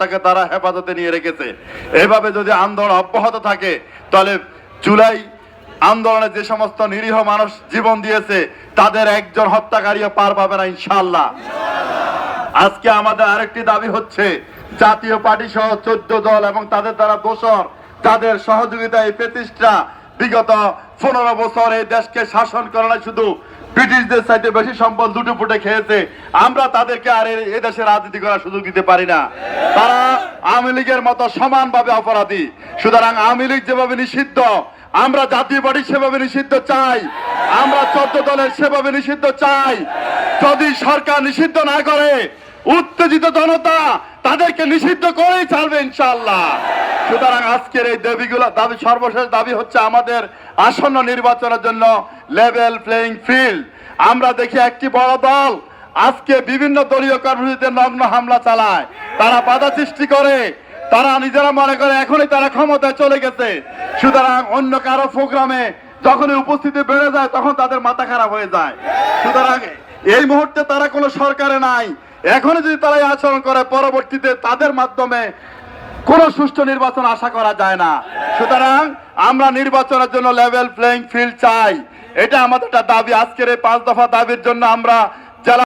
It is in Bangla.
নিরাপত্তাকে তারা হেফাজতে নিয়ে রেখেছে। এভাবে যদি আন্দোলন অব্যাহত থাকে তাহলে জুলাই আন্দোলনে যে সমস্ত নিরীহ মানুষ জীবন দিয়েছে তাদের একজন হত্যাকারীও পার পাবে না ইনশাআল্লাহ। আজকে আমাদের আরেকটি দাবি হচ্ছে জাতীয় পার্টি সহ 14 দল এবং তাদের দ্বারা দোসর তাদের সহযোগিতায় প্রতিষ্ঠা বিগত 15 বছর এই দেশকে শাসন করে না, শুধু ব্রিটিশদের চাইতে বেশি সম্পদ লুটে পুটে খেয়েছে। আমরা তাদেরকে আর এই দেশে রাজনীতি করার সুযোগ দিতে পারি না। তারা আওয়ামী লীগের মতো সমানভাবে অপরাধী। সুতরাং আওয়ামী লীগ যেভাবে নিষিদ্ধ, আমরা জাতীয় পার্টি সেভাবে নিষিদ্ধ চাই, আমরা 14 দলের সেভাবে নিষিদ্ধ চাই। যদি সরকার নিষিদ্ধ না করে উত্তেজিত জনতা তাদেরকে নিষিদ্ধ করেই ছাড়বে ইনশাআল্লাহ। সুতরাং আজকের এই দাবি সর্বশেষ দাবি হচ্ছে আমাদের আসন্ন নির্বাচনের জন্য লেভেল প্লেইং ফিল্ড। আমরা দেখি একটি বড় দল আজকে বিভিন্ন দলীয় কর্মসূচিতে নগ্ন হামলা চালায়, তারা বাধা সৃষ্টি করে, তারা নিজেরা মনে করে এখনই তারা ক্ষমতায় চলে গেছে। সুতরাং অন্য কারো প্রোগ্রামে যখনই উপস্থিতি বেড়ে যায় তখন তাদের মাথা খারাপ হয়ে যায়। সুতরাং এই মুহূর্তে তারা কোনো সরকারে নাই, এখনই যদি তারা এই আচরণ করে পরবর্তীতে তাদের মাধ্যমে কোনো সুষ্ঠু নির্বাচন আশা করা যায় না। সুতরাং আমরা নির্বাচনের জন্য লেভেল প্লেইং ফিল্ড চাই, এটা আমাদের একটা দাবি। আজকের এই 5 দফা দাবির জন্য আমরা